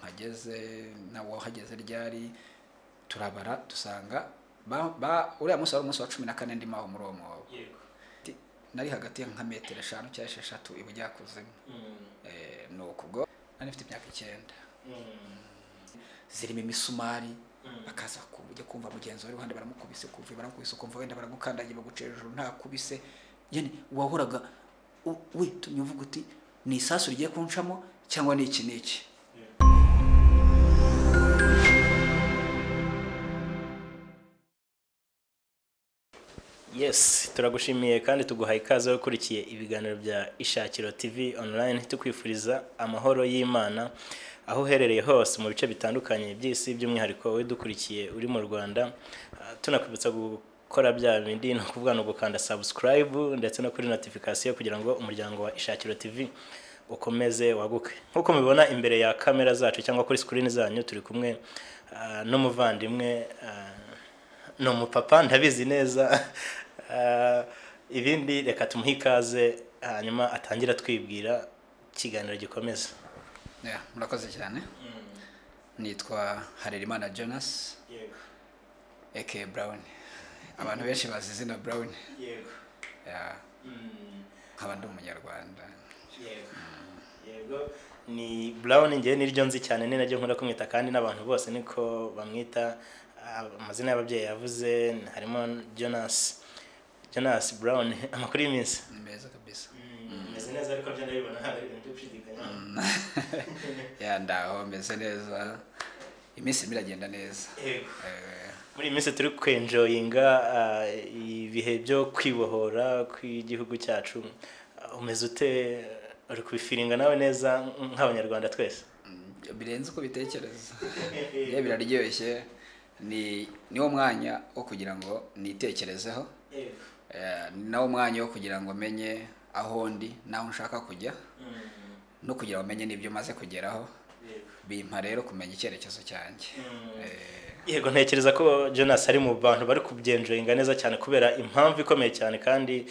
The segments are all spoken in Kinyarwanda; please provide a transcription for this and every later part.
mpageze nawe wahageze ryari turabara dusanga uriya munsi wari umunsi wa 14 ndimo aho muri uwo mwobo nari hagati nka metero 5 cyangwa 6 ibujyakuzimu nuko ubwo nari mfite imyaka 9 zirimo imisumari bakaza kujya kumva mugenzi wari ruhande baramukubise kumva wenda baragukandagiye bagucera hejuru nta kubise yene wahoraga we tumyuvuga uti ni isasu rigiye kunshamo cyangwa ni iki niki. Yes, turagushimiye kandi tuguhaye ikaze ukurikiye ibiganiro bya Ishakiro TV online, tukwifuriza amahoro y'Imana aho uherereye hose mu bice bitandukanye by'isi, by'umwihariko we dukurikiye uri mu Rwanda. Tunakwibutsa gukora bya bindi no kuvuga no gukanda subscribe ndetse no kuri notification kugira ngo umuryango wa Ishakiro TV ukomeze waguke. Nkuko mubibona imbere ya kamera zacu cyangwa kuri screen zanyu turi kumwe n'umuvandimwe no mupapa ndabizi neza. Ibindi reka tumuhe ikaze hanyuma atangira twibwira ikiganiro gikomeza. Murakoze cyane. Nitwa Harerimana Jonas. Yego. Eke Brown. Abantu benshi bazi izina Brown. Yego. Nk'abandi umunyarwanda. Yego. Yego. Ni Brown ngiye niryo nzi cyane ni najye nkunda kumwita kandi n'abantu bose niko bamwita. Amazina y'ababyeyi yavuze harimo Jonas Brown. Amakuru y'iminsi meza kabisa. Meze neza ariko byo ndabibona ntabwo ari ibintu by'ushidikanya. Ndaho meze neza, iminsi miragenda neza. Muri iminsi turi kwenjoyinga ibihe byo kwibohora kw'igihugu cyacu. Umeze ute? Uri kubifiringa nawe neza nk'abanyarwanda twese? Birenze uko bitekereza. Biraryoshye. Niwo mwanya wo kugira ngo nitekerezeho. Nawo mwanya wo kugira ngo menye aho ndi naho nshaka kujya no kugira ngo menye n'ibyo maze kugeraho. Bimpa rero kumenya icyerekezo cyanjye. Yego, ntekereza ko Jonas ari mu bantu bari kubyenjoyinga neza cyane kubera impamvu ikomeye cyane kandi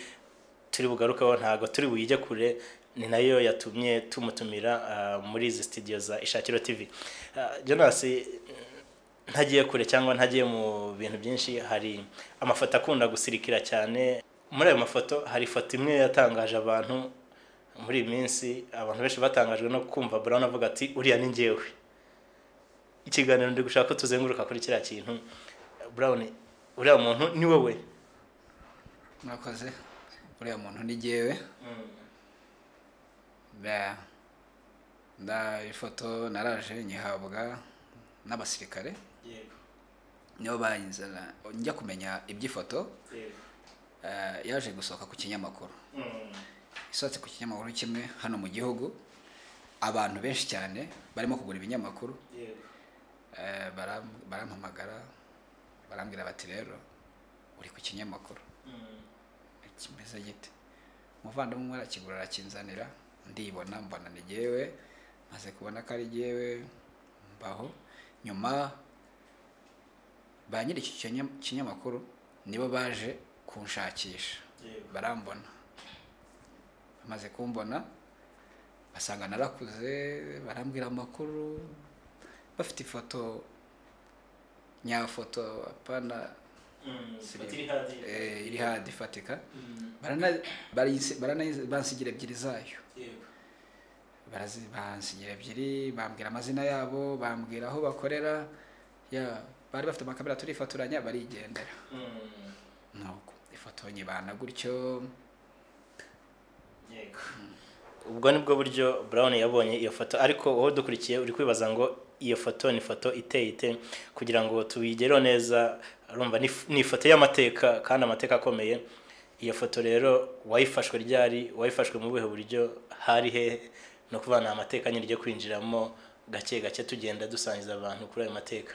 turi bugarukaho ntago turi buyije kure, ni nayo yatumye tumutumira muri izi studio za Ishakiro TV. Jonas, ntagiye kure cyangwa ntagiye mu bintu byinshi, hari amafoto akunda gusirikira cyane. Muri ayo mafoto hari ifoto imwe yatangaje abantu muri iyi minsi, abantu benshi batangajwe no kumva Brown avuga ati uriya ni njyewe. Ikiganiro ndi gushaka ko tuzenguruka kuri kiriya kintu. Brown, uriya muntu ni wowe? Murakoze. Uriya muntu ni njyewe. Ifoto naraje nyihabwa n'abasirikare. Yego. Niyo bayinzana njya kumenya iby'ifoto. Yaje gusohoka ku kinyamakuru. Isohotse ku kinyamakuru kimwe hano mu gihugu. Abantu benshi cyane barimo kugura ibinyamakuru. Yego. Barampamagara barambwira bati rero uri ku kinyamakuru. Kimeze gite? Umuvandimwe arakigura arakinzanira, ndibona mbona ni jyewe, maze kubona ko ari jyewe mbaho. Nyuma ba nyiri iki kinyamakuru nibo baje kunshakisha. Barambona, bamaze kumbona basanga narakuze, barambwira amakuru, bafite ifoto nyafoto apana iri hadi fatika. Bansigira ebyiri zayo. Bansigira ebyiri, bambwira amazina yabo, bambwira aho bakorera. Bari bafite amakamera turifaturanya barigendera. Nuko ifoto nyibana gutyo. Yego. Ubwo nibwo buryo Brown yabonye iyo foto, ariko wowe dukurikiye uri kwibaza ngo iyo foto ni foto iteye ite kugira ngo tubigereho neza. Urumva ni ifoto y'amateka kandi amateka akomeye. Iyo foto rero wayifashwe ryari? Wayifashwe mu buhe buryo? Hari he? No kuvana amateka nyine ryo kwinjiramo gake gake tugenda dusangiza abantu kuri ayo mateka.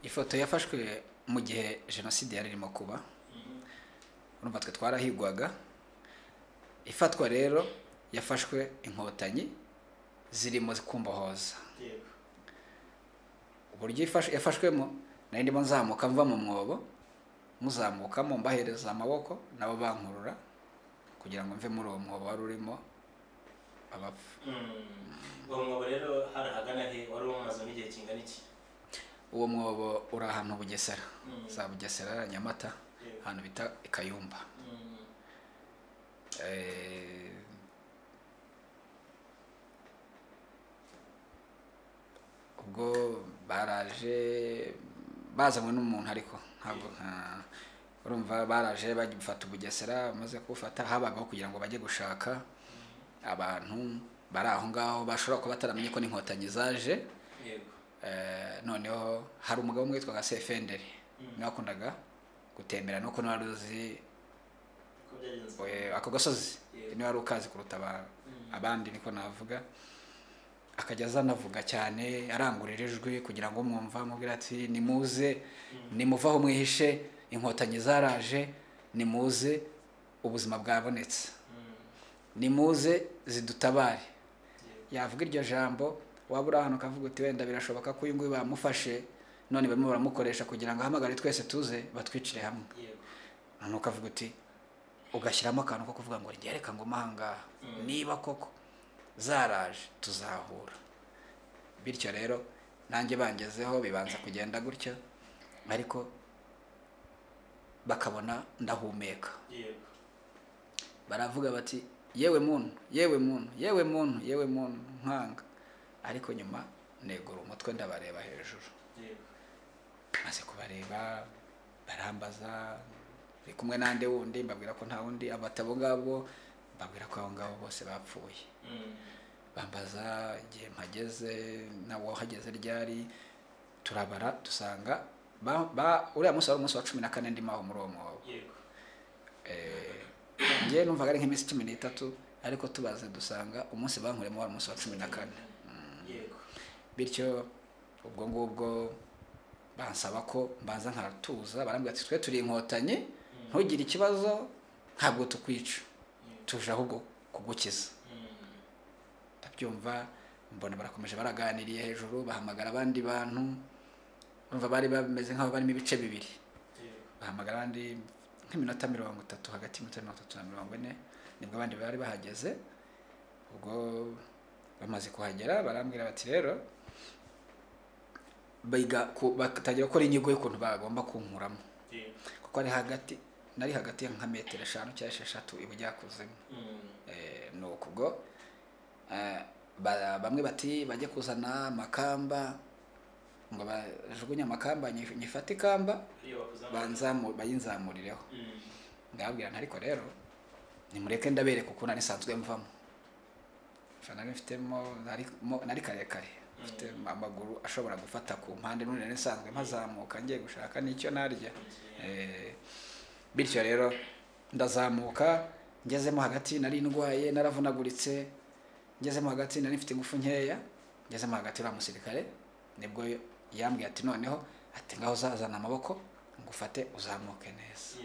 Ifoto yafashwe mu gihe jenoside yari irimo kuba. Urumva twe twarahigwaga. Ifatwa rero yafashwe inkotanyi zirimo kumbohoza. Yego. Uburyo yafashwemo nari ndimo nzamuka mva mu mwobo, muzamukamo mbahereza amaboko nabo bankurura kugira ngo mve muri uwo mwobo wari urimo abapfu. Uwo mwobo rero harahagana he? Wari kingana iki? uwo mwobo uri ahantu Bugesera, za Bugesera Nyamata, ahantu bita Ikayumba. Ubwo baraje bazanywe n'umuntu, ariko ntabwo urumva baraje bagifata Bugesera, maze kufata habagaho kugira ngo bajye gushaka abantu bari aho ngaho bashobora kuba bataramenye ko n'inkotanyi zaje. Noneho hari umugabo umwe witwaga Sefenderi, niwe wakundaga gutembera, nuko niwe wari uzi ako gasozi, niwe wari ukazi kuruta abandi, niko navuga. Akajya azanavuga cyane arangurira ijwi kugira ngo mwumva, amubwira ati nimuze, nimuve aho mwihishe, inkotanyi zaraje, nimuze ubuzima bwabonetse, nimuze zidutabare. Yavuga iryo jambo, waba uri ahantu ukavuga uti wenda birashoboka ko uyu nguyu bamufashe, none barimo baramukoresha kugira ngo ahamagare twese tuze batwicire hamwe. None ukavuga uti, ugashyiramo akantu ko kuvuga ngo reka ngo mahanga niba koko zaraje tuzahura. Bityo rero nanjye bangezeho bibanza kugenda gutyo, ariko bakabona ndahumeka. Baravuga bati yewe muntu, yewe muntu, yewe muntu, yewe muntu, nkanga. Ariko nyuma negura umutwe ndabareba hejuru, maze kubareba barambaza bari kumwe nande wundi, mbabwira ko nta wundi, abatabo ngabo mbabwira ko abo ngabo bose bapfuye. Bambaza igihe mpageze, nawe wahageze ryari, turabara dusanga uriya munsi wari umunsi wa 14 ndimo aho muri uwo mwobo. Ngiye numvaga ari nk'iminsi 13, ariko tubaze dusanga umunsi bankuremo wari umunsi wa 14. Bityo ubwo ngubwo bansaba ko mbaza nkatuza, barambwira ati twe turi inkotanyi, ntugire ikibazo, ntabwo tukwica, tuje ahubwo kugukiza. Ndabyumva, mbona barakomeje baraganiriye hejuru, bahamagara abandi bantu, urumva bari bameze nk'aho barimo ibice bibiri. Bahamagara abandi nk'iminota 30, hagati y'minota 30 na 40, nibwo abandi bari bahageze. Ubwo bamaze kuhagera barambwira bati rero bakatangira gukora inyigo y'ukuntu bagomba kunkuramo, kuko nari hagati nka metero 5 cyangwa 6 ibujyakuzimu. Nuko ubwo bamwe bati bajye kuzana amakamba, ngo bajugunye amakamba, nyifate ikamba bayinzamurireho. Ndababwira ariko rero nimureke ndabereka uko nari nsanzwe mvamo. Nari mfitemo nari karekare, mfite amaguru ashobora gufata ku mpande, none nari nsanzwe mpazamuka ngiye gushaka n'icyo narya. Bityo rero ndazamuka, ngezemo hagati nari ndwaye, naravunaguritse, ngezemo hagati nari mfite ingufu nkeya, ngezemo hagati uriya musirikare nibwo yambwiye ati noneho ati ngaho uzazana amaboko ngufate uzamuke neza.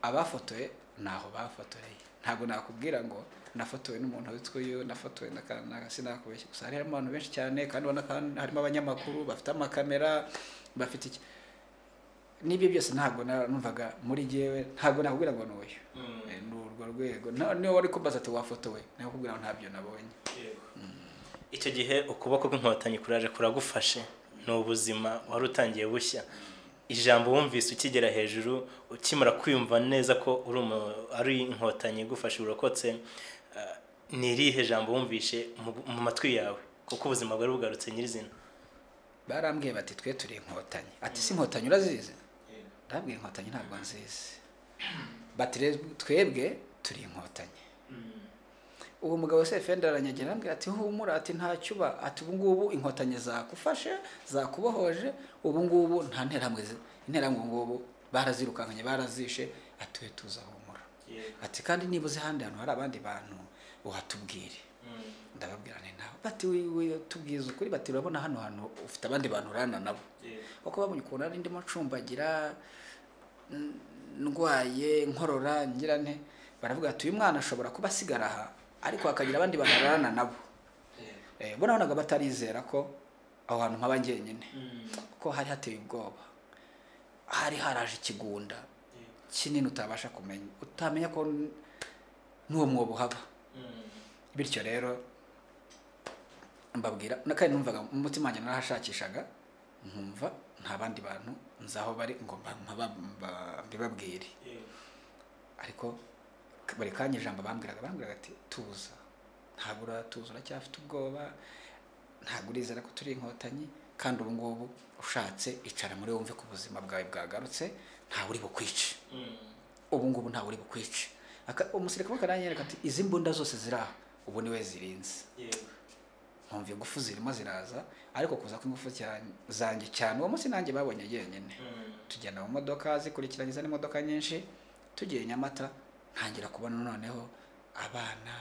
Abafotoye naho bafotoreye, ntabwo nakubwira ngo nafotowe n'umuntu witwa uyu, nafotowe na sinakubeshya, gusa hari abantu benshi cyane, kandi ubona harimo abanyamakuru bafite amakamera, bafite iki n'ibyo byose. Ntabwo numvaga muri jewe, ntabwo nakubwira ngo n'uyu n'urwo rwego. Niyo wari kubaza ati wafotowe, nakubwira ngo ntabyo nabonye. Icyo gihe ukuboko kw'inkotanyi kuraje kuragufashe, n'ubuzima wari utangiye bushya. Ijambo wumvise ukigera hejuru, ukimara kwiyumva neza ko ari inkotanyi gufasha urokotse, ni irihe jambo wumvishe mu matwi yawe, kuko ubuzima bwari bugarutse nyirizina? Barambwiye bati twe turi inkotanyi. Ati si inkotanyi urazizi? Ndabwiye inkotanyi ntabwo nzizi. Bati twebwe turi inkotanyi. Uwo mugabo Sefenderi aranyegera arambwira ati humura, ati ntacyo uba, ati ubu ngubu inkotanyi zakufashe, zakubohoje, ubu ngubu nta interamwe ngubu barazirukankanye, barazishe, ati we tuzahumura. Ati kandi niba uzi handi hantu hari abandi bantu uhatubwire. Ndababwira nawe bati we tubwiza ukuri, bati urabona hano hantu ufite abandi bantu urana nabo, kuko babonye ukuntu ari ndimo ncumbagira, ndwaye, nkorora, ngira nte, baravuga ati uyu mwana ashobora kuba asigara aha, ariko hakagira abandi bantu urana nabo. Bona bonaga batarizera ko aho hantu mpaba njyenyine, kuko hari hateye ubwoba, hari haraje ikigunda kinini utabasha kumenya, utamenya ko n'uwo mwobo haba. Bityo rero mbabwira kandi numvaga mu mutima wanjye narahashakishaga nkumva nta bandi bantu nzaho bari ngo mbibabwire, ariko buri kanya ijambo bambwiraga ati tuza, ntabwo uratuza, uracyafite ubwoba, ntabwo urizera ko turi inkotanyi, kandi ubu ngubu ushatse icara muri wumve ko ubuzima bwawe bwagarutse, ntawe uri bukwice, ubu ngubu ntawe uri bukwice. Umusirikare akaranyereka ati izi mbunda zose ziri aha ubu niwe zirinze, nkumva ingufu zirimo ziraza, ariko kuza kw'ingufu zanjye cyane uwo munsi nanjye babonye yenyine. Tugenda mu modoka zikurikiranye n'imodoka nyinshi, tugiye Nyamata, ntangira kubona noneho abana,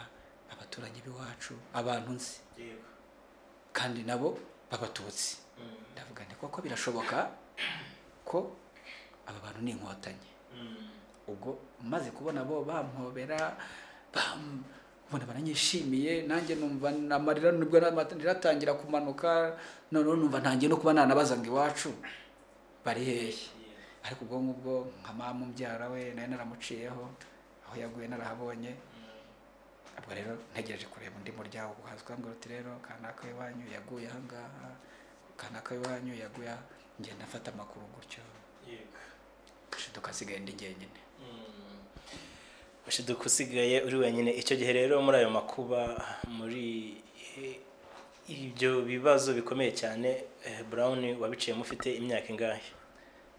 abaturanyi b'iwacu, abantu nzi kandi nabo b'abatutsi. Ndavuga nti koko birashoboka ko aba bantu ni inkotanyi. Ubwo maze kubona bo bampobera, ubona baranyishimiye, nanjye numva amarira nibwo niratangira kumanuka, noneho numva ntangiye no kuba nanabaza ngo iwacu bari hehe. Ariko ubwo ngubwo nka mama umbyara we nawe naramuciyeho, aho yaguye narahabonye. Ubwo rero ntegereje kureba undi muryango uhazwa ngo uti rero kanaka iwanyu yaguye aha ngaha, kanaka iwanyu yaguye, ngenda mfata amakuru gutyo, shiduka asigaye ndi jyenyine. Shiduka usigaye uri wenyine. Icyo gihe rero muri ayo makuba, muri ibyo bibazo bikomeye cyane, Brown wabiciyemo ufite imyaka ingahe?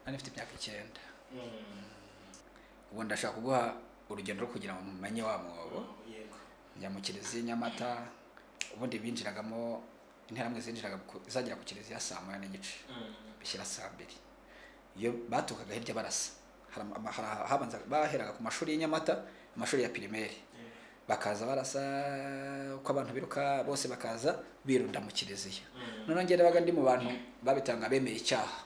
Nari mfite imyaka 9. Ubu ndashaka kuguha urugendo rwo kugira ngo mumenye wa mwobo. Njya mu Kiliziya Nyamata, ubundi binjiragamo interamwe zinjiraga zagera ku Kiliziya saa 1:30 bishyira saa 2. Iyo batukaga hirya barasa, habanza baheraga ku mashuri y'Inyamata, amashuri ya primaire, bakaza barasa uko abantu biruka bose bakaza birunda mu Kiliziya. None ngende baga ndi mu bantu babitanga bemeye icyaha.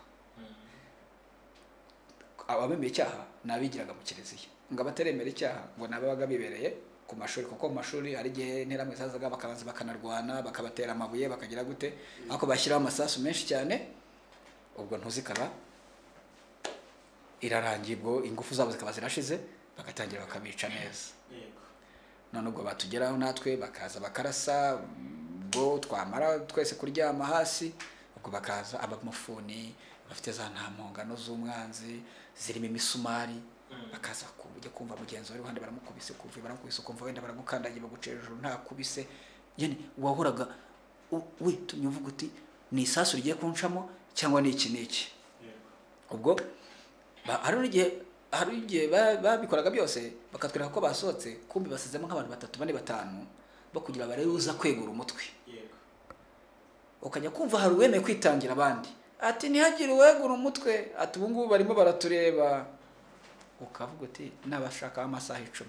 Abemeye icyaha nabigiraga mu Kiliziya, ngo abateremera icyaha ngo nabaga bibereye ku mashuri, kuko mu mashuri ari gihe interamwe zazaga bakabanza bakanarwana, bakabatera amabuye, bakagira gute, ako bashyiraho amasasu menshi cyane. Ubwo ntuzikaba irarangiye, ubwo ingufu zabo zikaba zirashize, bagatangira bakabica neza. None ubwo batugeraho natwe bakaza bakarasa, ubwo twamara twese kuryama hasi, ubwo bakaza abamufuni bafite za ntampongano z'umwanzi zirimo imisumari, bakaza kujya kumva mugenzi wari ruhande baramukubise, kumva wenda baragukandagiye baguca hejuru nta kubise, yene wahoraga we tumyuvuga uti ni isasu rigiye kunshamo cyangwa ni iki niki. Ubwo hari igihe babikoraga byose bakatwereka ko basohotse, kumbi basizemo nk'abantu 3, 4, 5 bo kugira bare uza kwegura umutwe. Ukajya kumva hari uwemeye kwitangira abandi ati ntihagire uwegura umutwe, ati ubu ngubu barimo baratureba. Ukavuga uti nabashaka amasaha 10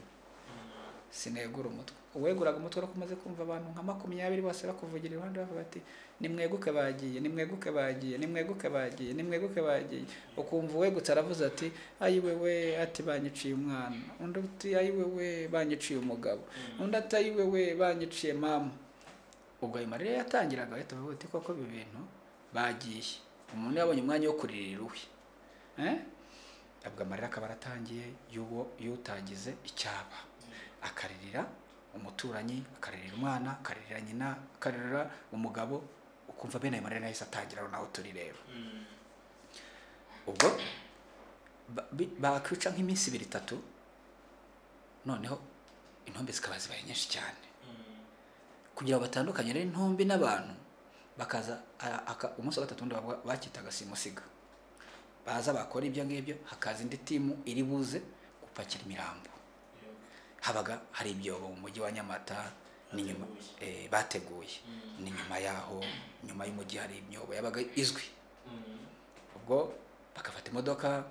sinegura umutwe. Uweguraga umutwe no kumaze kumva abantu nka 20 bose bakuvugira iruhande bavuga ati nimweguke bagiye, nimweguke bagiye, nimweguke bagiye, nimweguke bagiye. Ukumva uwegutse aravuze ati ayiwe we, ati banyiciye umwana, undi ati ayiwe we banyiciye umugabo, undi ati ayiwe we banyiciye mama. Ubwo ayo marira yatangiraga ahita avuga ati koko ibi bintu bagiye. Umuntu yabonye umwanya wo kuririra uwe, abwo amarira akaba aratangiye y'uwo yutagize icyaba, akaririra umuturanyi, akaririra umwana, akaririra nyina, akaririra umugabo. Ukumva bene ayo marira nahise atangira naho turi rero. Ubwo bakwica nk'iminsi 2-3, noneho intombe zikaba zibaye nyinshi cyane, kugira batandukanye rero intombe n'abantu. Bakaza umunsi wa 3 bakitaga simusiga, baza bakora ibyo ngibyo, hakaza indi timu iri buze gupakira imirambo. Habaga hari ibyobo mu mujyi wa Nyamata n'inyuma bateguye, n'inyuma yaho nyuma y'umujyi hari imyobo yabaga izwi. Ubwo bakafata imodoka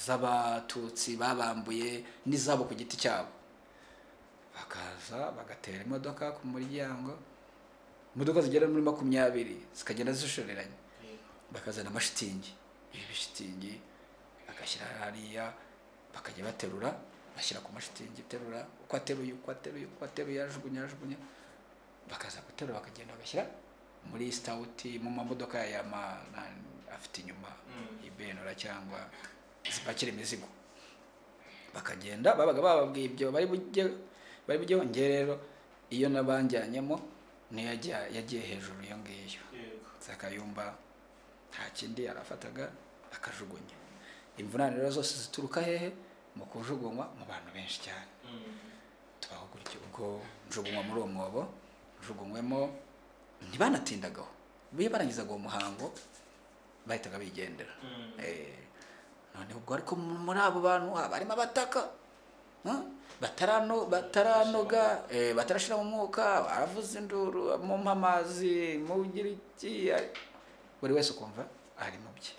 z'abatutsi babambuye n'izabo ku giti cyabo, bakaza bagatera imodoka ku muryango, imodoka zigera muri 20 zikagenda zishoreranye, bakazana amashitingi, ibi bishitingi bagashyira hariya, bakajya baterura bashyira ku mashitingi, terura uko ateruye ajugunya, bakaza guterura bakagenda bagashyira muri stauti mu mamodoka ya afite inyuma ibenura cyangwa zipakira imizigo. Bakagenda babaga bababwiye ibyo bari bujye rero iyo nabanjyanyemo niyo yagiye hejuru iyo ngiyo Zakayumba nta kindi arafataga akajugunya. Imvunane rero zose zituruka hehe mu kujugunywa mu bantu benshi cyane. Tubaho gutyo ubwo njugunywa muri uwo mwobo, njugunywemo ntibanatindagaho, biye barangizaga uwo muhango bahitaga bigendera. None ubwo ariko muri abo bantu barimo abataka bataranoga batarashira mu mwuka, baravuza induru mu mpamazi mu giriki, buri wese ukumva ari mu bye.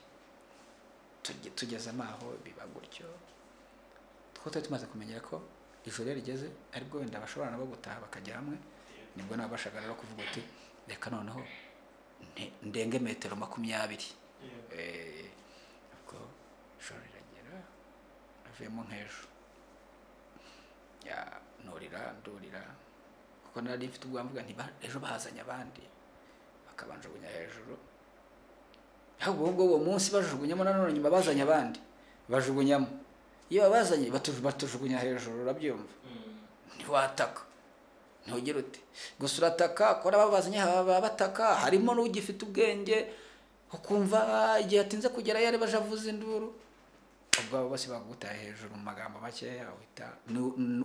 Tugeze amaho biba gutyo, twose tumaze kumenyera ko ijoro rigeze aribwo wenda bashobora nabo gutaha bakajya hamwe. Nibwo nabashaga rero kuvuga ati reka noneho ndenge metero 20. Ubwo ijoro riragera avuyemo nk'ejo ndurira kuko nari mfite ubwamvuga nti ejo bahazanye abandi bakabanjugunya hejuru. Ahubwo uwo munsi bajugunyamo nanone nyuma bazanye abandi bajugunyamo, iyo babazanye batujugunya hejuru, urabyumva. Ntiwataka ntugire uti gusa urataka kora babazanye bataka, harimo n'ugifite ubwenge ukumva igihe atinze kugera yari bajavuza induru, ubwo bose bagutaye hejuru mu magambo makeya uhita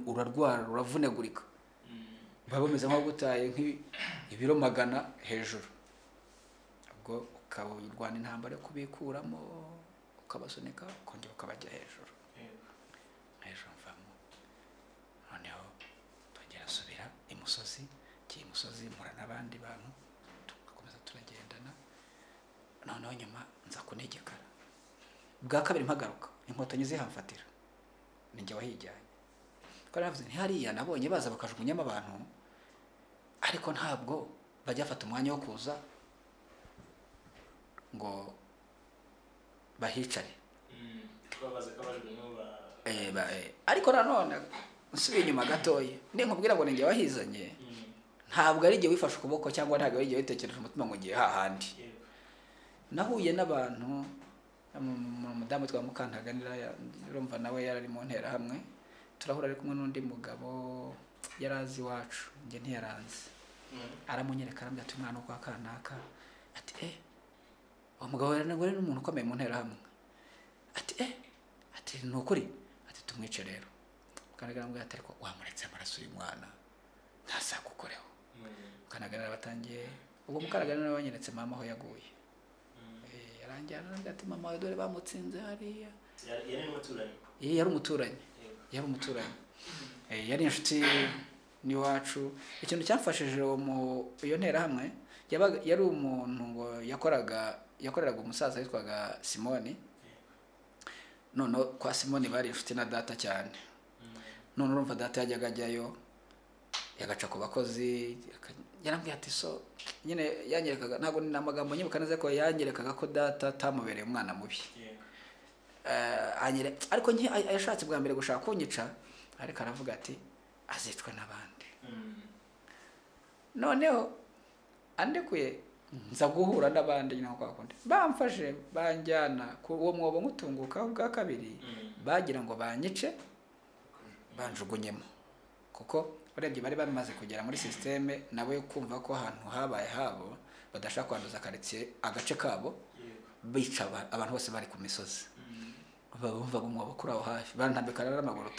urarwara uravunegurika, baba bameze nko gutaye nk'ibiro 100 hejuru. Ubwo ukabirwana intambara yo kubikuramo ukabasunika ukongera ukabajya hejuru. Mvamo noneho twongera asubira imusozi, musozi mpura n'abandi bantu tugakomeza turagendana. Noneho nyuma nza kunegekara bwa kabiri mpagaruka, inkotanyi zihamfatira ninjye wahijyanye. Kandi navuze nti hariya nabonye baza bakajugunyamo abantu, ariko ntabwo bajya afata umwanya wo kuza ngo bahicare. Ariko nanone nsubiye inyuma gatoya nkubwira ngo ninjye wahizanye, ntabwo ari igihe wifashe ukuboko cyangwa ntabwo ari igihe witekereje umutima ngo ngiye hahandi. Nahuye n'abantu, umudamu twa Mukantaganira urumva nawe yarari mu ntera hamwe, turahura ari kumwe n'undi mugabo yarazi iwacu njye ntiyaranze. Aramunyereka arambwira ati umwana kwa kanaka, ati uwo mugabo rero ngo ni umuntu ukomeye mu ntera hamwe, ati nukuri, ati tumwice rero. Mukantaganira arambwira ati ariko wamuretse amaraso y'umwana ntazagukoreho. Mukantaganira batangiye ubwo Mukantaganira wanyeretse mama aho yaguye. Yaranjyana ati mama we dore bamutsinze hariya. Yari umuturanyi. Yari inshuti n'iwacu. Ikintu cyamfashije iyo ntera hamwe yari umuntu ngo yakoreraga umusaza witwaga Simoni. None kwa Simoni bari inshuti na data cyane. None urumva data yajyaga ajyayo yagaca ku bakozi, yarambwiye ati so nyine yanyerekaga, ntabwo ni amagambo nyibuka neza ko yanyerekaga ko data tamubereye umwana mubi. Ariko yashatse bwa mbere gushaka kunyica, ariko aravuga ati azitwe n'abandi. Noneho andekuye nza guhura n'abandi nyine kwa kundi bamfashe banjyana ku uwo mwobo ngutunguka bwa kabiri, bagira ngo banyice banjugunyemo, kuko urebye bari bamaze kugera muri systeme nabo yo kumva ko ahantu habaye habo badashaka kwanduza quartier agace kabo, bica abantu bose bari ku misozi. Bumva umwobo kuri aho hafi barantambika rero amaguru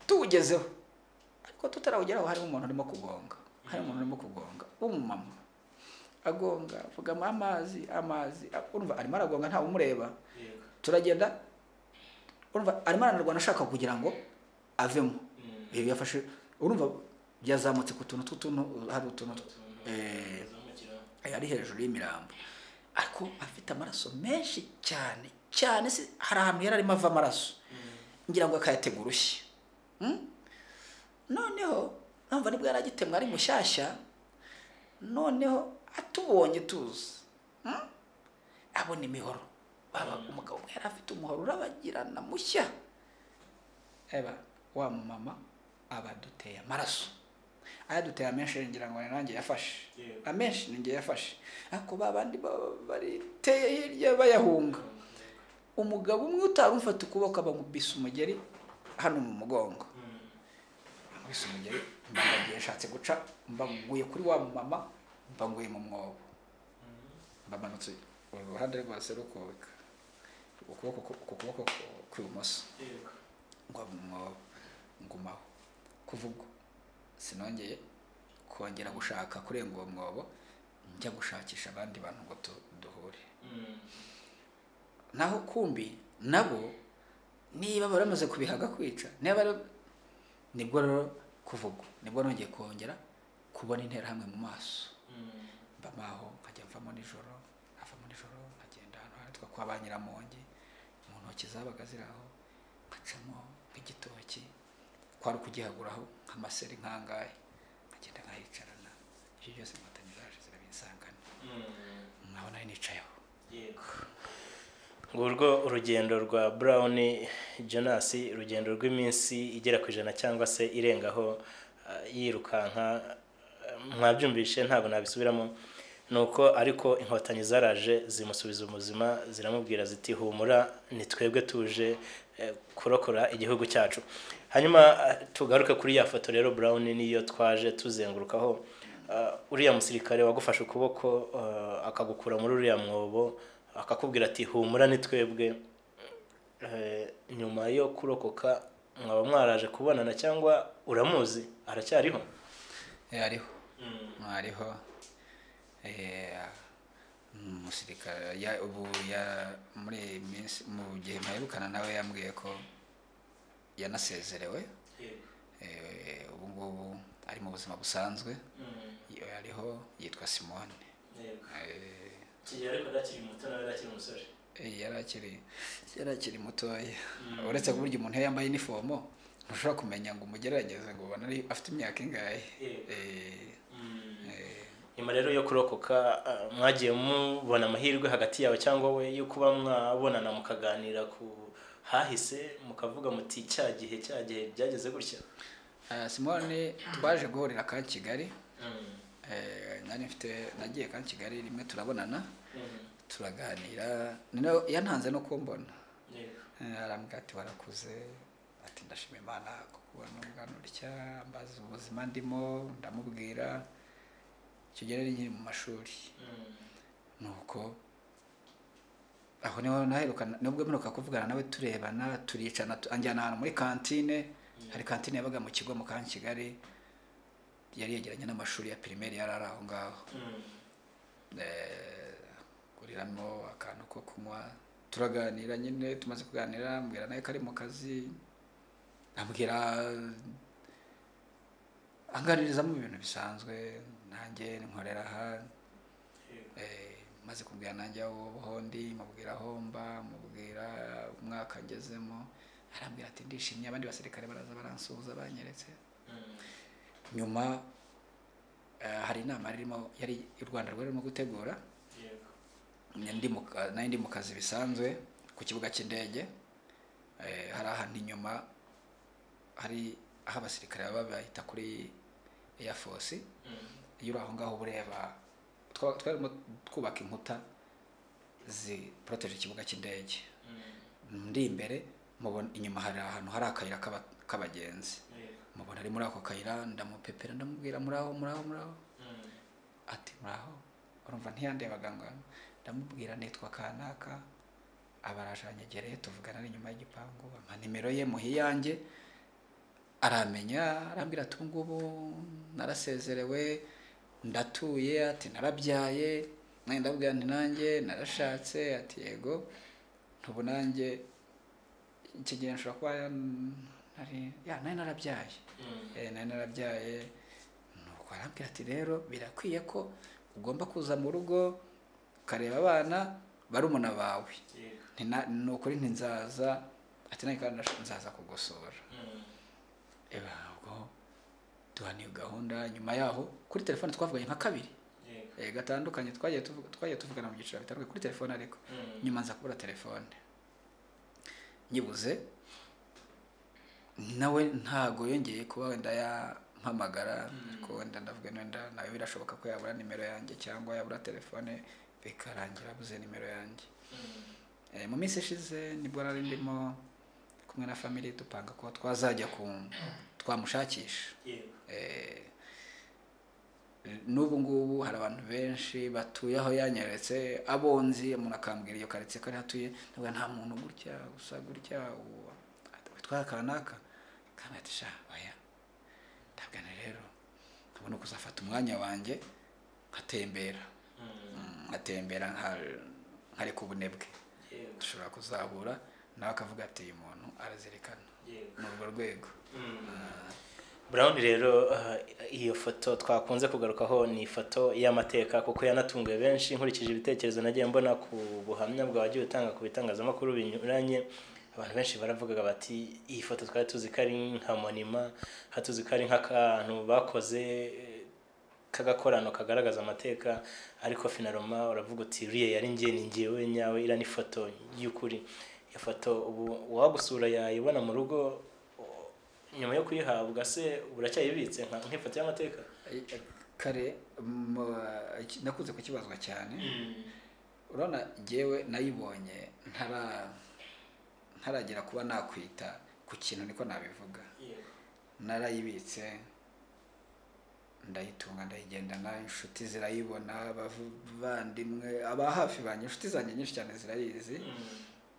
tuwugezeho, ariko tutarawugeraho hari umuntu urimo kugonga, umumama agonga avuga amazi, urumva arimo aragonga nta umureba. Turagenda urumva arimo aranarwana ashaka kugira ngo avemo. Yafashe urumva byazamutse ku tuntu hari utuntu ari hejuru y'imirambo, ariko afite amaraso menshi cyane hari ahantu yari arimo ava amaraso, ngira ngo akayategura urushyi. Noneho numva nibwo yaragitemwe ari mushyashya. Noneho atubonye tuzi abona imihoro, umugabo yari afite umuhoro urabagirana mushya. Wa mama abaduteye amaraso, ayaduteye amenshi ngira ngo nanjye yafashe amenshi ninjye yafashe, ariko babandi bariteye hirya bayahunga. Umugabo umwe utarumfata ukuboko abamubisa umugeri hano mu mugongo, amubisa umugeri mbagiye nshatse guca mbaguye kuri wa mama mbanguye mu mwobo mbamanutse uruhande rwose rukubika ukuboko kw'ibumoso ngo mu mwobo ngumaho kuvuga sinongeye kongera gushaka kurenga uwo mwobo njya gushakisha abandi bantu ngo duhure naho kumbi nabo niba baramaze kubihaga kwica nibwo rero kuvuga nibwo nongeye kongera kubona interahamwe mu maso mbamaho nkajya mvamo nijoro nkagenda ahantu hitwa kwa ba Nyiramongi mu ntoki zabaga ziri aho nkacamo nk'igitoki kwari ukugihaguraho nk'amaseri nkangahe nkagenda nkahicarana ibyo byose Inkotanyi zaje zirabinsangana nkabona ari nicayeho ngurwo urugendo rwa Brown Jonas, urugendo rw'iminsi igera ku 100 cyangwa se irengaho yirukanka, mwabyumvishe ntabwo nabisubiramo, nuko ariko Inkotanyi zaraje zimusubiza umuzima, ziramubwira ziti humura ni twebwe tuje kurokora igihugu cyacu. Hanyuma tugaruka kuri ya foto rero Brown niyo twaje tuzengurukaho, uriya musirikare wagufashe ukuboko akagukura muri uriya mwobo akakubwira ati humura ni twebwe, nyuma yo kurokoka mwaba mwaraje kubonana cyangwa uramuzi aracyariho? ariho umusirikare ubu muri minsi mu gihe mpayirukana nawe yambwiye ko yanasezerewe, ubu ngubu ari mu buzima busanzwe, ariho yitwa Simone. Ariko dakiri muto nawe dakiri umusore. Yarakiri mutoya, uretse ku buryo umuntu yambaye uniform ntushobora kumenya ngo umugerageze ngo ubona ari afite imyaka ingahe. Nyuma rero yo kurokoka mwagiye mubona amahirwe hagati yawe cyangwa we yo kuba mwabonana mukaganira ku hahise mukavuga muti cya gihe byageze gutya? Simone twaje guhurira ka Kigali, nagiye ka Kigali rimwe turabonana, turaganira, yantanze no kumbona, arambwira ati warakuze, ati ndashima Imana kukubona ungana utya, mbaza ubuzima ndimo, ndamubwira icyo gihe nari nkiri mu mashuri, nuko aho niho naherukana, nubwo mperuka kuvugana nawe turebana, turicana, anjyana ahantu muri kantine, hari kantine yabaga mu kigo mu ka Kigali, yari yegeranye n'amashuri ya primaire yari ari aho ngaho, guriramo akantu ko kunywa, turaganira nyine, tumaze kuganira ambwira nawe kari mu kazi, ambwira anganirizamo ibintu bisanzwe, nanjye nkorera aha, maze kubwira nanjye aho hondi, mubwira aho mba, mubwira umwaka ngezemo, arambwira ati ndishimye, abandi basirikare baraza baransuhuza banyeretse. Nyuma hari inama yari u Rwanda rwarimo gutegura, ndi mu kazi bisanzwe ku kibuga cy'indege, hari ahantu inyuma hari aho abasirikare baba bahita kuri Air Force, iyo uri aho ngaho bureba twarimo twubaka inkuta ziproteje ikibuga cy'indege, ndi imbere mubona inyuma hari ahantu hari akayira k'abagenzi, mubona ari muri ako kayira, ndamupepera ndamubwira muraho, ati muraho, urumva ntiyandebaga ngo, ndamubwira nitwa kanaka, abarashanyegereye tuvugana ari inyuma y'igipangu, ampa nimero ye muhiyange, aramenya, arambwira ati ngubu narasezerewe, ndatuye, ati narabyaye, ndabwira nti nanjye narashatse, ati yego, ntubu nanjye iki gihe nshobora kuba nari narabyaye, nuko arambwira ati rero birakwiye ko ugomba kuza mu rugo ukareba abana barumuna bawe, ni ukuri nzaza, ati nanjye kandi nzaza kugusura. Ubwo duhana iyo gahunda, nyuma yaho kuri telefone twavuganye nka kabiri gatandukanye, twagiye tuvugana mu byiciro bitandukanye kuri telefone, ariko nyuma nza kubura telefone, nyibuze nawe ntago yongeye kuba wenda yampamagara, ariko wenda ndavuga wenda nawe birashoboka ko yabura nimero yanjye cyangwa yabura telefone bikarangira abuze nimero yanjye. Mu minsi ishize nibwo nari ndimo kumwe na family dupanga ko twazajya twamushakisha. N'ubu ngubu hari abantu benshi batuye aho yanyeretse abonzi, umuntu akambwira iyo karitsiye ko ari hatuye, ntabwo nta muntu gutya gusa gutya witwa kanaka kandi ati sha oya ndabwana rero nkabona kuzafata umwanya wanjye nkatembera nkareka ubunebwe, dushobora kuzahura nawe akavuga ati uyu muntu arazirikana ni urwo rwego. Brown rero iyo foto twakunze kugarukaho ni ifoto y'amateka kuko yanatunguye benshi nkurikije ibitekerezo nagiye mbona ku buhamya bwagiye utanga ku bitangazamakuru binyuranye. Abantu benshi baravugaga bati iyi foto twari tuzi ko ari nka monima, hatuzi ko ari nk'akantu bakoze kagakorano kagaragaza amateka, ariko finaloma uravuga uti riye yari njyewe nyawe, ira ni foto y'ukuri. Iyo foto ubu wagusura yayibona mu rugo nyuma yo kuyihabwa se uracyayibitse nk'ifoto y'amateka? Kare nakunze kukibazwa cyane. Urabona jyewe nayibonye ntaragera kuba nakwita ku kintu niko nabivuga. Narayibitse ndayitunga ndayigendana, inshuti zirayibona, abavandimwe aba hafi banye, inshuti zanjye nyinshi cyane zirayizi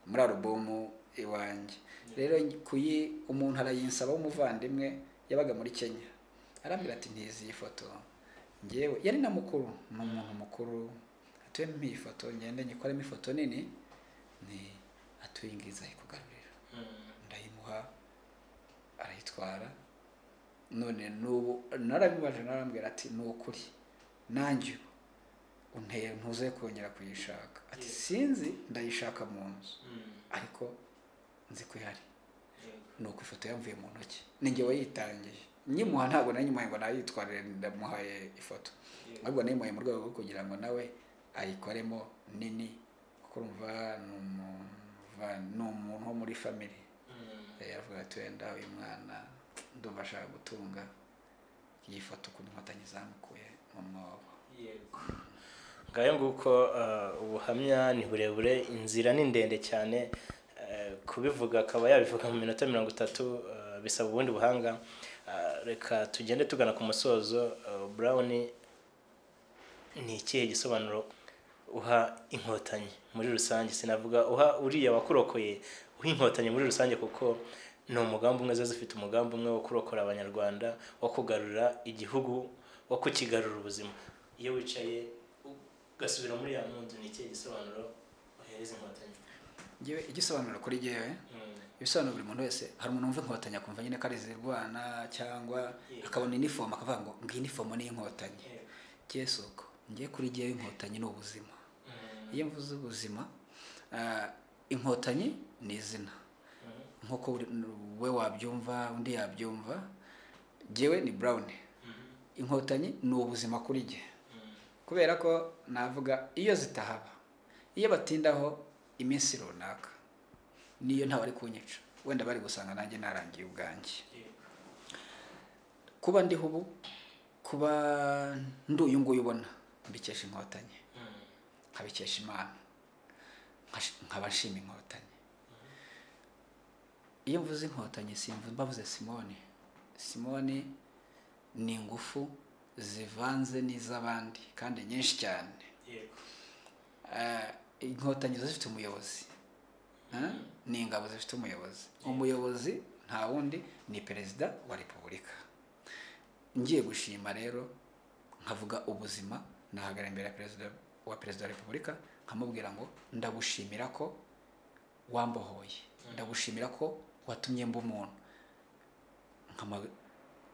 muri alubumu iwanjye. Rero umuntu arayinsaba w'umuvandimwe yabaga muri Kenya, arambwira ati ntizi iyi foto, njyewe yari na mukuru, ni umuntu mukuru, atuye iyi foto ngende nyikoremo ifoto nini, ni atuye ingiza ikugarurira. Ndayimuha arayitwara. None n'ubu narabibaje, narambwira ati ni ukuri nanjye unteye ntuze kongera kuyishaka. Ati sinzi ndayishaka mu nzu ariko nzi ko ihari. Nuko ifoto yamvuye mu ntoki, ninjye wayitangiye. Nyimuha ntabwo nanyimuhaye ngo nayitwarire ndamuhaye ifoto, ahubwo nayimuhaye mu rwego rwo kugira ngo nawe ayikoremo nini, kuko urumva ni umuntu wo muri family. Yavuga ati wenda uyu mwana ndumva ashaka gutunga iyi foto ku Inkotanyi zamukuye mu mwobo. Ngayo nguko ubuhamya ni burebure, inzira ni ndende cyane, kubivuga akaba yabivuga mu minota 30 bisaba ubundi buhanga. Reka tugende tugana ku musozo. Brown, ni ikihe gisobanuro uha Inkotanyi muri rusange? Sinavuga uha uriya wakurokoye, uha Inkotanyi muri rusange kuko ni umugambi umwe zifite umugambi umwe wo kurokora abanyarwanda, wo kugarura igihugu, wo kukigarura ubuzima. Iyo wicaye ugasubira muri ya muntu, ni ikihe gisobanuro uhereza Inkotanyi? Ngewe igisobanuro kuri jyewe, ibisobanuro buri muntu wese, hari umuntu wumva Inkotanyi akumva nyine ko ari izirwana cyangwa akabona inifomu akavuga ngo ngiyi inifomu ni Inkotanyi. Jyewe soko, ngiye kuri jyewe Inkotanyi ni ubuzima. Iyo mvuze ubuzima, Inkotanyi ni izina nkuko we wabyumva undi yabyumva. Jyewe ni Brown, Inkotanyi ni ubuzima kuri jye, kubera ko navuga iyo zitahaba, iyo batindaho iminsi runaka, niyo nta bari kunyica, wenda bari gusanga nanjye narangiye ubwanjye. Kuba ndiho ubu, kuba nduyu nguyu ubona, mbikesha Inkotanyi, nkabikesha Imana, nkaba nshima Inkotanyi. Iyo mvuze Inkotanyi mbavuze Simoni ni ingufu zivanze n'iz'abandi kandi nyinshi cyane. Inkotanyi zifite umuyobozi, ni ingabo zifite umuyobozi. Umuyobozi nta wundi ni Perezida wa Repubulika. Ngiye gushima rero nkavuga ubuzima, nahagara imbere ya Perezida wa Repubulika nkamubwira ngo ndagushimira ko wambohoye, ndagushimira ko watumye mba umuntu.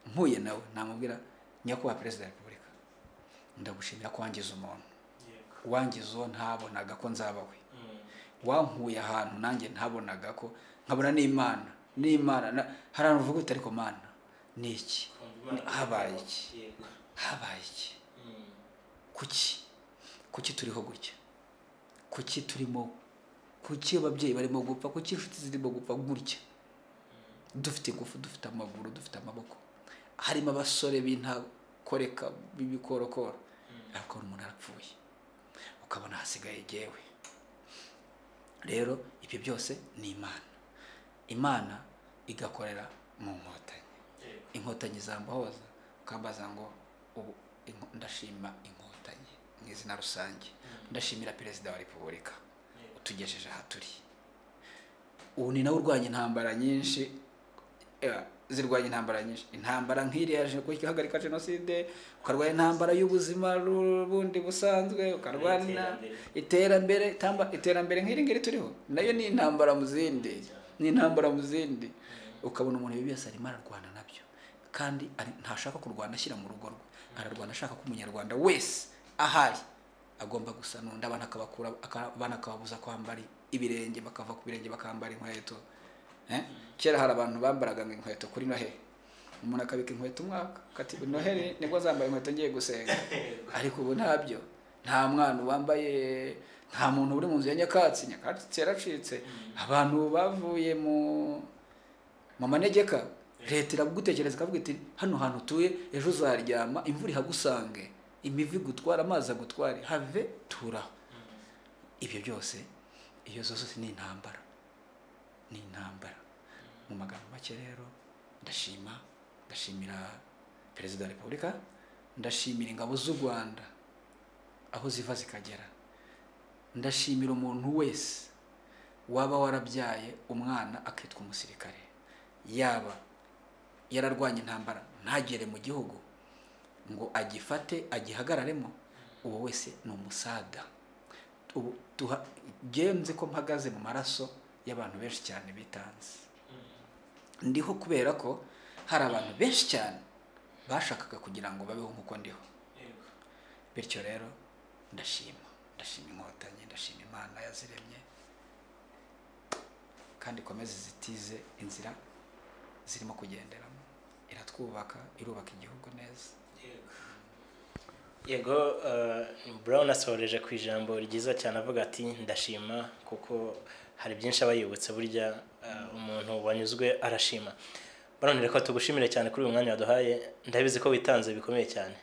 Mpuye nawe namubwira nyakubahwa Perezida wa Repubulika, ndagushimira ko wangize umuntu, wangize uwo ntabonaga ko nzabawe, wankuye ahantu nanjye ntabonaga ko, nkabona n'Imana. Hari abantu uvuga uti ariko Mana ni iki, habaye iki, kuki turiho gutya, kuki ababyeyi barimo gupfa, kuki inshuti zirimo gupfa gutya, dufite ingufu, dufite amaguru, dufite amaboko, harimo abasore b'intakoreka b'ibikorokoro, ariko umuntu arapfuye, ukabona hasigaye jyewe. Rero ibyo byose ni Imana. imana igakorera mu nkotanyi. Inkotanyi zambahoza ukambaza ngo ubu ndashima inkotanyi mu izina rusange, ndashimira perezida wa repubulika utugejeje aha turi. Ubu ni nawe urwanya intambara nyinshi, zirwanya intambara nyinshi, intambara nk'iriya yaje guhagarika jenoside, ukarwanya intambara y'ubuzima bundi busanzwe, ukarwanya iterambere nk'iri ngiri turiho, nayo ni intambara mu zindi, ukabona umuntu ibi byose arimo ararwana nabyo, kandi ntashaka kurwana ashyira mu rugo rwe, ararwana ashaka ko umunyarwanda wese ahari agomba gusa n'undi, abana akababuza kwambara ibirenge, bakava ku birenge bakambara inkweto. Kera hari abantu bambaraga inkweto kuri Noheli, umuntu akabika inkweto umwaka kati Noheli nibwo zambaye inkweto ngiye gusenga, ariko ubu ntabyo. Nta mwana wambaye, nta muntu uri mu nzu ya nyakatsi yaracitse. Abantu bavuye mu manegeka, leta iragutekereza ikavuga iti hano hantu utuye ejo uzaryama imvura ihagusange, imivi gutwara, amazi agutware, have turaho. Ibyo byose iyo zose ni intambara. Mu magambo make rero ndashimira perezida wa repubulika, ndashimira ingabo z'u Rwanda aho ziva zikagera, ndashimira umuntu wese waba warabyaye umwana akitwa umusirikare, yaba yararwanya intambara ntagere mu gihugu ngo agifate agihagararemo, uwo wese ni umusaga. Ubu genze ko mpagaze mu maraso y'abantu benshi cyane bitanze, ndiho kubera ko hari abantu benshi cyane bashakaga kugira ngo babeho nk'uko ndiho. Bityo rero ndashima inkotanyi, ndashima Imana yaziremye, kandi ikomeze zitize inzira zirimo kugenderamo, iratwubaka, irubaka igihugu neza. Yego, Brown asoreje ku ijambo ryiza cyane avuga ati ndashima, kuko hari byinshi abayibutse, burya umuntu wanyuzwe arashima. Brown, reka tugushimire cyane kuri uyu mwanya waduhaye, ndabizi ko witanze bikomeye cyane.